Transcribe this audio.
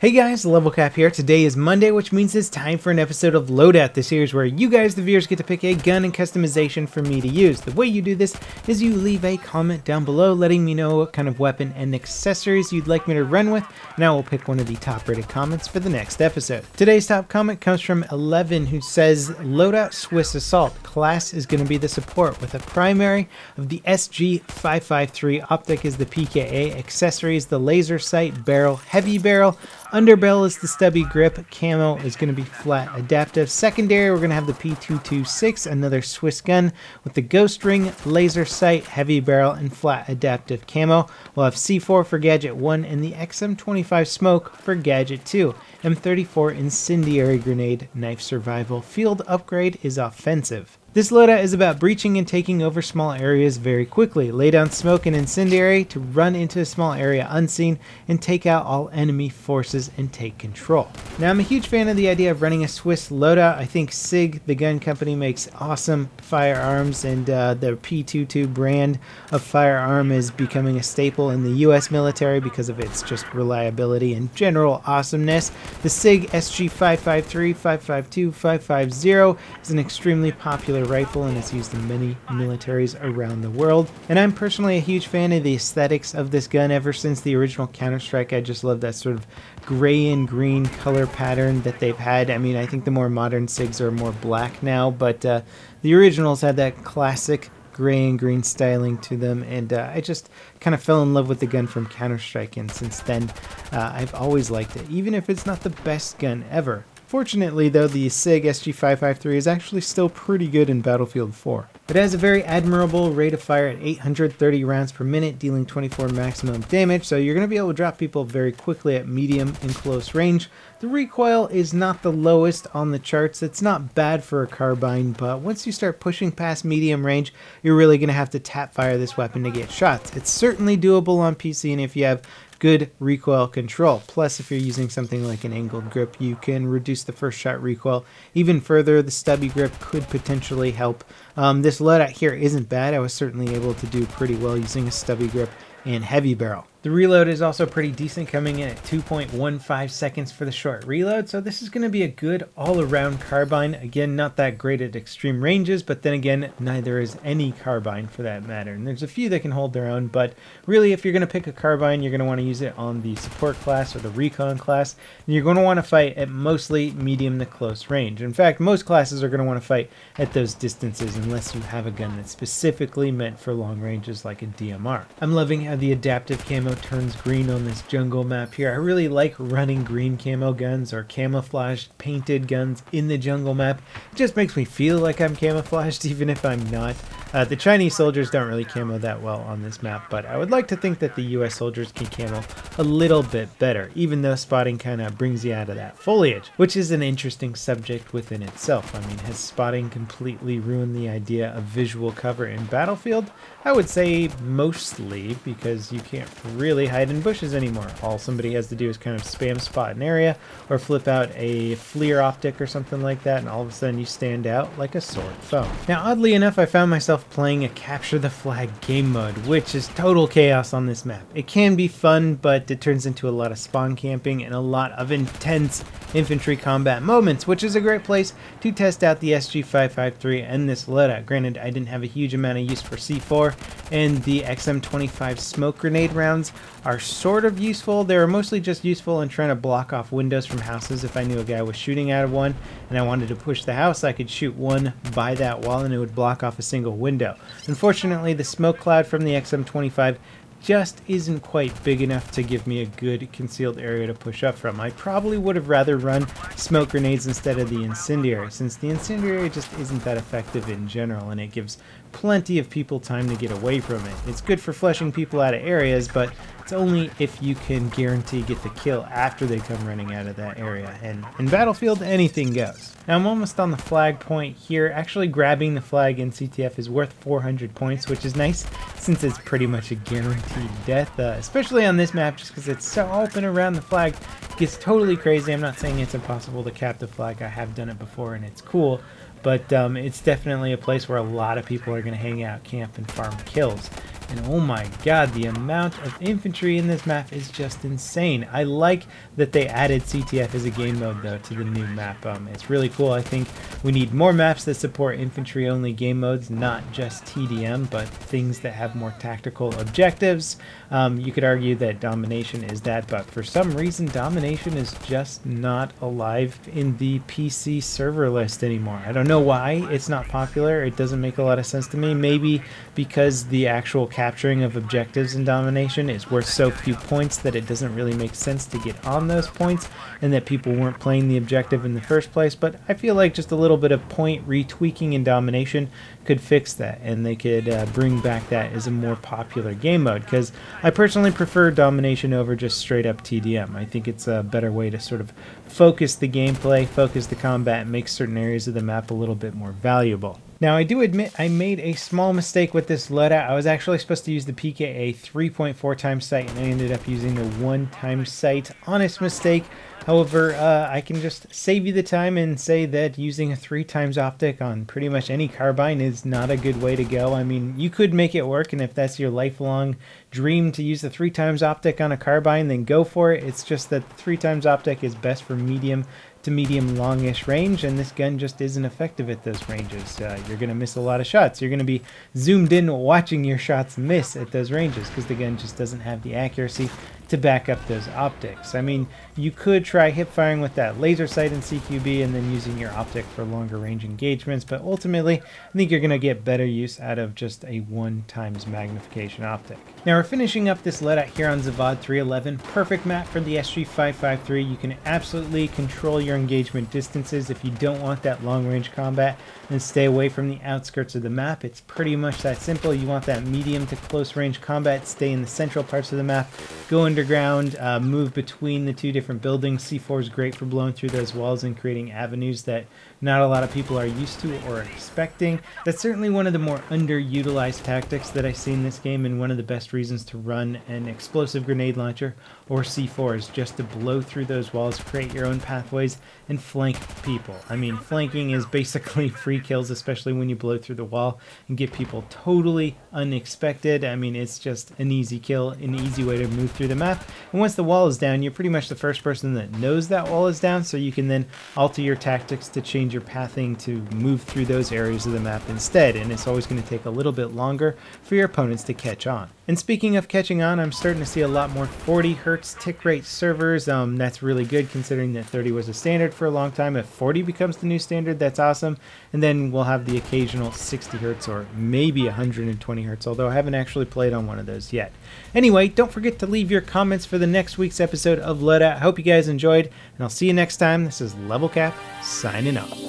Hey guys, LevelCap here. Today is Monday, which means it's time for an episode of Loadout, the series where you guys, the viewers, get to pick a gun and customization for me to use. The way you do this is you leave a comment down below letting me know what kind of weapon and accessories you'd like me to run with, and I will pick one of the top rated comments for the next episode. Today's top comment comes from 11, who says, Loadout Swiss Assault. Class is going to be the support with a primary of the Sg553, optic is the PKA, accessory is the laser sight, barrel, heavy barrel, underbarrel is the stubby grip, camo is going to be flat adaptive. Secondary, we're going to have the P226, another Swiss gun with the ghost ring, laser sight, heavy barrel, and flat adaptive camo. We'll have C4 for Gadget 1 and the XM25 smoke for Gadget 2. M34 incendiary grenade, knife survival, field upgrade is offensive. This loadout is about breaching and taking over small areas very quickly. Lay down smoke and incendiary to run into a small area unseen and take out all enemy forces and take control. Now, I'm a huge fan of the idea of running a Swiss loadout. I think Sig, the gun company, makes awesome firearms, and the P22 brand of firearm is becoming a staple in the US military because of its just reliability and general awesomeness. The Sig Sg553, 552, 550 is an extremely popular rifle and is used in many militaries around the world. And I'm personally a huge fan of the aesthetics of this gun. Ever since the original Counter-Strike, I just love that sort of gray and green color pattern that they've had. I mean, I think the more modern SIGs are more black now, but the originals had that classic gray and green styling to them, and I just kind of fell in love with the gun from Counter-Strike, and since then I've always liked it, even if it's not the best gun ever. Fortunately though, the Sig Sg553 is actually still pretty good in Battlefield 4. It has a very admirable rate of fire at 830 rounds per minute, dealing 24 maximum damage, so you're going to be able to drop people very quickly at medium and close range. The recoil is not the lowest on the charts. It's not bad for a carbine, but once you start pushing past medium range, you're really going to have to tap fire this weapon to get shots. It's certainly doable on PC, and if you have good recoil control. Plus, if you're using something like an angled grip, you can reduce the first shot recoil even further. The stubby grip could potentially help. This loadout here isn't bad. I was certainly able to do pretty well using a stubby grip and heavy barrel. The reload is also pretty decent, coming in at 2.15 seconds for the short reload, so this is going to be a good all-around carbine. Again, not that great at extreme ranges, but then again, neither is any carbine for that matter. And there's a few that can hold their own, but really if you're going to pick a carbine, you're going to want to use it on the support class or the recon class, and you're going to want to fight at mostly medium to close range. In fact, most classes are going to want to fight at those distances unless you have a gun that's specifically meant for long ranges like a DMR. I'm loving how the adaptive camo turns green on this jungle map here. I really like running green camo guns or camouflaged painted guns in the jungle map. It just makes me feel like I'm camouflaged even if I'm not. The Chinese soldiers don't really camo that well on this map, but I would like to think that the US soldiers can camo a little bit better, even though spotting kind of brings you out of that foliage, which is an interesting subject within itself. I mean, has spotting completely ruined the idea of visual cover in Battlefield? I would say mostly, because you can't really hide in bushes anymore. All somebody has to do is kind of spam spot an area or flip out a FLIR optic or something like that, and all of a sudden you stand out like a sore thumb. Now, oddly enough, I found myself playing a capture the flag game mode, which is total chaos on this map. It can be fun, but it turns into a lot of spawn camping and a lot of intense infantry combat moments, which is a great place to test out the Sg553 and this loadout. Granted, I didn't have a huge amount of use for C4, and the XM25 smoke grenade rounds are sort of useful. They were mostly just useful in trying to block off windows from houses. If I knew a guy was shooting out of one and I wanted to push the house, I could shoot one by that wall and it would block off a single window. Unfortunately, the smoke cloud from the XM25 just isn't quite big enough to give me a good concealed area to push up from. I probably would have rather run smoke grenades instead of the incendiary, since the incendiary just isn't that effective in general, and it gives plenty of people time to get away from it. It's good for flushing people out of areas, but it's only if you can guarantee get the kill after they come running out of that area, and in Battlefield, anything goes. Now, I'm almost on the flag point here. Actually grabbing the flag in CTF is worth 400 points, which is nice since it's pretty much a guaranteed death, especially on this map just because it's so open around the flag. It gets totally crazy. I'm not saying it's impossible to cap the flag. I have done it before and it's cool, but it's definitely a place where a lot of people are going to hang out, camp, and farm kills. And oh my god, the amount of infantry in this map is just insane. I like that they added CTF as a game mode though to the new map. It's really cool. I think we need more maps that support infantry only game modes, not just TDM, but things that have more tactical objectives. You could argue that Domination is that, but for some reason Domination is just not alive in the PC server list anymore. I don't know why it's not popular. It doesn't make a lot of sense to me. Maybe because the actual capturing of objectives in Domination is worth so few points that it doesn't really make sense to get on those points, and that people weren't playing the objective in the first place. But I feel like just a little bit of point retweaking in Domination could fix that, and they could bring back that as a more popular game mode, because I personally prefer Domination over just straight up TDM. I think it's a better way to sort of focus the gameplay, focus the combat, and make certain areas of the map a little bit more valuable. Now, I do admit I made a small mistake with this loadout. I was actually supposed to use the PKA 3.4 times sight, and I ended up using the 1 times sight. Honest mistake. However, I can just save you the time and say that using a 3 times optic on pretty much any carbine is not a good way to go. I mean, you could make it work, and if that's your lifelong dream to use the 3 times optic on a carbine, then go for it. It's just that the 3 times optic is best for medium to medium longish range, and this gun just isn't effective at those ranges. You're going to miss a lot of shots. You're going to be zoomed in watching your shots miss at those ranges because the gun just doesn't have the accuracy to back up those optics. I mean, you could try hip firing with that laser sight in CQB and then using your optic for longer range engagements, but ultimately I think you're going to get better use out of just a 1 times magnification optic. Now we're finishing up this loadout here on Zavad 311. Perfect map for the Sg553. You can absolutely control your engagement distances if you don't want that long range combat, and stay away from the outskirts of the map. It's pretty much that simple. You want that medium to close range combat, stay in the central parts of the map, go underground, move between the 2 different buildings. C4 is great for blowing through those walls and creating avenues that not a lot of people are used to or expecting. That's certainly one of the more underutilized tactics that I see in this game, and one of the best reasons to run an explosive grenade launcher or C4 is just to blow through those walls, create your own pathways, and flank people. I mean, flanking is basically free kills, especially when you blow through the wall and get people totally unexpected. I mean, it's just an easy kill, an easy way to move through the map. And once the wall is down, you're pretty much the first person that knows that wall is down, so you can then alter your tactics to change your pathing to move through those areas of the map instead, and it's always going to take a little bit longer for your opponents to catch on. And speaking of catching on, I'm starting to see a lot more 40 Hz tick rate servers. That's really good considering that 30 was a standard for a long time. If 40 becomes the new standard, that's awesome. And then we'll have the occasional 60 Hz or maybe 120 Hz, although I haven't actually played on one of those yet. Anyway, don't forget to leave your comments for the next week's episode of Loadout. I hope you guys enjoyed, and I'll see you next time. This is LevelCap signing off.